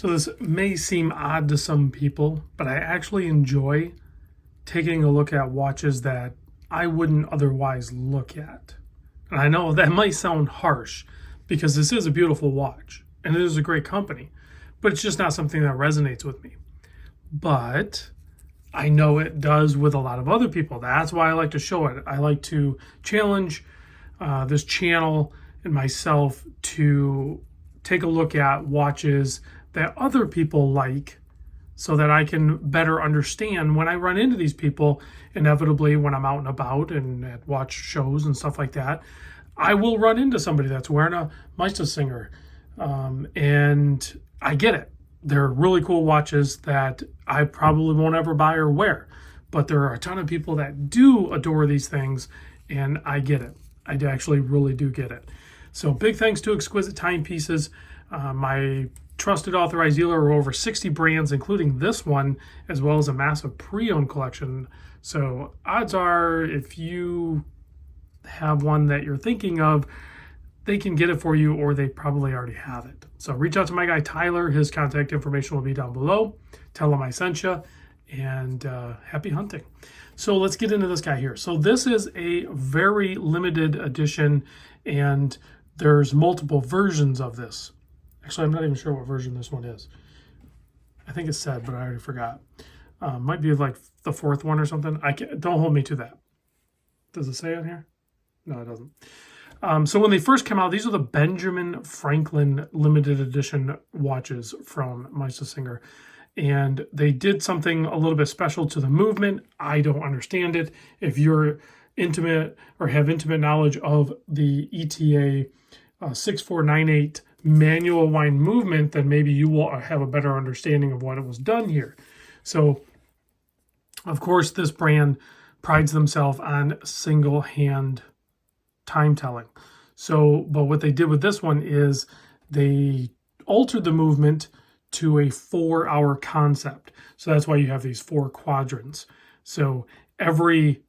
So this may seem odd to some people, but I actually enjoy taking a look at watches that I wouldn't otherwise look at. And I know that might sound harsh because this is a beautiful watch and it is a great company, but it's just not something that resonates with me. But I know it does with a lot of other people. That's why I like to show it. I like to challenge this channel and myself to take a look at watches that other people like so that I can better understand when I run into these people. Inevitably, when I'm out and about and at watch shows and stuff like that, I will run into somebody that's wearing a MeisterSinger, and I get it. They're really cool watches that I probably won't ever buy or wear, but there are a ton of people that do adore these things, and I get it. I actually really do get it. So big thanks to Exquisite Timepieces, my trusted authorized dealer of over 60 brands, including this one, as well as a massive pre-owned collection. So odds are, if you have one that you're thinking of, they can get it for you, or they probably already have it. So reach out to my guy Tyler. His contact information will be down below. Tell him I sent you, and happy hunting. So let's get into this guy here. So this is a very limited edition, and there's multiple versions of this. Actually, I'm not even sure what version this one is. I think it said, but I already forgot. Might be like the 4th one or something. Don't hold me to that. Does it say on here? No, it doesn't. So when they first came out, these are the Benjamin Franklin limited edition watches from MeisterSinger. And they did something a little bit special to the movement. I don't understand it. If you're intimate or have intimate knowledge of the ETA 6498 manual wind movement, then maybe you will have a better understanding of what it was done here. So, of course, this brand prides themselves on single hand time telling. So, but what they did with this one is they altered the movement to a 4-hour concept. So that's why you have these 4 quadrants. So every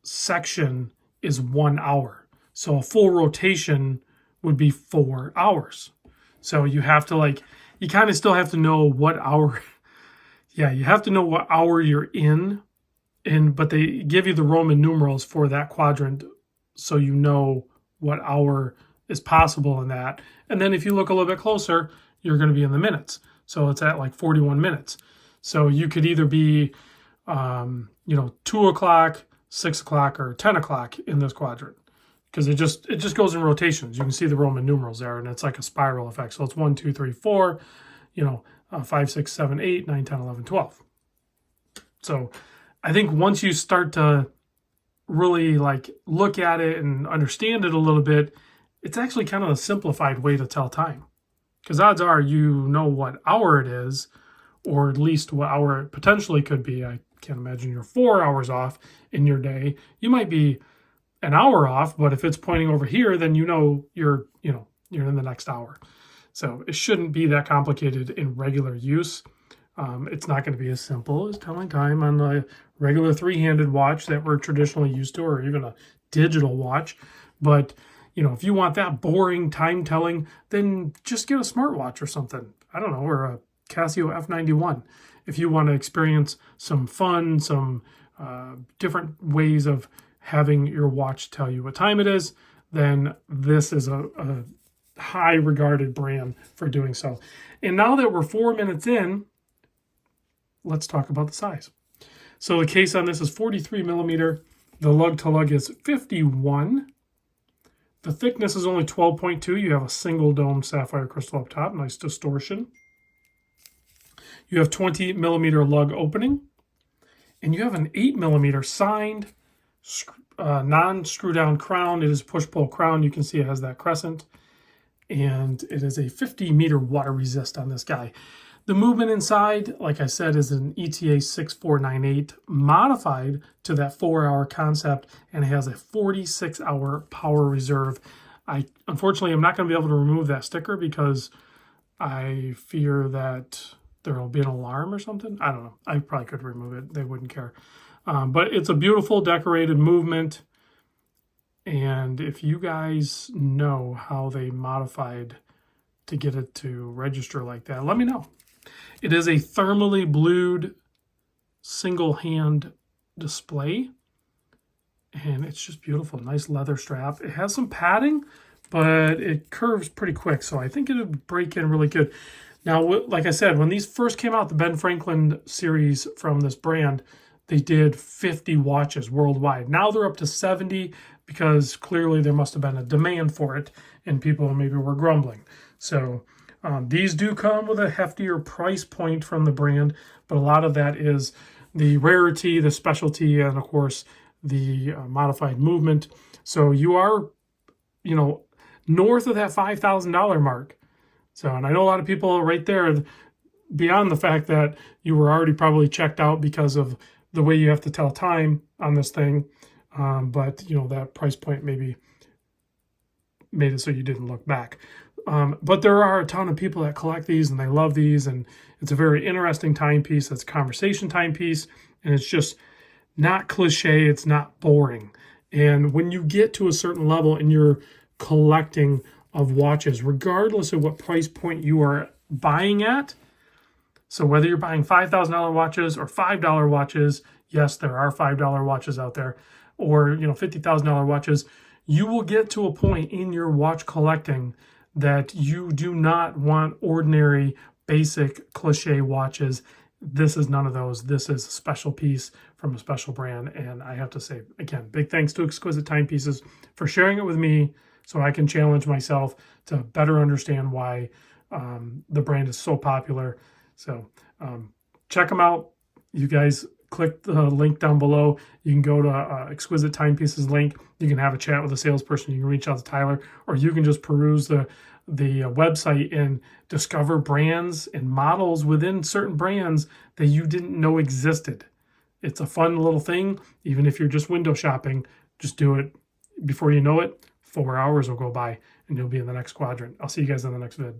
section is 1 hour. So a full rotation would be 4 hours. So you have to you kind of still have to know what hour. Yeah, you have to know what hour you're in, but they give you the Roman numerals for that quadrant, so you know what hour is possible in that. And then if you look a little bit closer, you're going to be in the minutes. So it's at like 41 minutes. So you could either be, 2 o'clock, 6 o'clock, or 10 o'clock in this quadrant, because it just goes in rotations. You can see the Roman numerals there, and it's like a spiral effect. So it's 1, 2, 3, 4, 5, 6, 7, 8, 9, 10, 11, 12. So I think once you start to really look at it and understand it a little bit, it's actually kind of a simplified way to tell time. Because odds are you know what hour it is, or at least what hour it potentially could be. I can't imagine you're 4 hours off in your day. You might be an hour off, but if it's pointing over here, then you're in the next hour. So it shouldn't be that complicated in regular use. It's not going to be as simple as telling time on a regular 3-handed watch that we're traditionally used to, or even a digital watch. But if you want that boring time telling, then just get a smartwatch or something. I don't know, or a Casio F91. If you want to experience some fun, some different ways of having your watch tell you what time it is, then this is a high regarded brand for doing so. And now that we're 4 minutes in, let's talk about the size. So the case on this is 43 millimeter. The lug to lug is 51. The thickness is only 12.2. You have a single dome sapphire crystal up top, nice distortion. You have 20 millimeter lug opening, and you have an 8 millimeter signed non-screw down crown. It is push-pull crown. You can see it has that crescent, and it is a 50-meter water resist on this guy. The movement inside, like I said, is an ETA 6498 modified to that 4-hour concept, and it has a 46-hour power reserve. I unfortunately am not going to be able to remove that sticker because I fear that there will be an alarm or something. I don't know. I probably could remove it. They wouldn't care. But it's a beautiful decorated movement. And if you guys know how they modified to get it to register like that, let me know. It is a thermally blued single hand display, and it's just beautiful. Nice leather strap. It has some padding, but it curves pretty quick, so I think it'll break in really good. Now, like I said, when these first came out, the Ben Franklin series from this brand, they did 50 watches worldwide. Now they're up to 70 because clearly there must have been a demand for it and people maybe were grumbling. So these do come with a heftier price point from the brand, but a lot of that is the rarity, the specialty, and of course the modified movement. So you are, you know, north of that $5,000 mark. So, and I know a lot of people right there, beyond the fact that you were already probably checked out because of the way you have to tell time on this thing. But, you know, that price point maybe made it so you didn't look back. But there are a ton of people that collect these and they love these. And it's a very interesting timepiece. It's a conversation timepiece. And it's just not cliche. It's not boring. And when you get to a certain level in your collecting of watches, regardless of what price point you are buying at, so whether you're buying $5,000 watches or $5 watches, yes, there are $5 watches out there, or, you know, $50,000 watches, you will get to a point in your watch collecting that you do not want ordinary, basic, cliche watches. This is none of those. This is a special piece from a special brand. And I have to say, again, big thanks to Exquisite Timepieces for sharing it with me so I can challenge myself to better understand why the brand is so popular. So check them out. You guys click the link down below. You can go to Exquisite Timepieces link. You can have a chat with a salesperson. You can reach out to Tyler, or you can just peruse the website and discover brands and models within certain brands that you didn't know existed. It's a fun little thing. Even if you're just window shopping, just do it. Before you know it, 4 hours will go by and you'll be in the next quadrant. I'll see you guys in the next vid.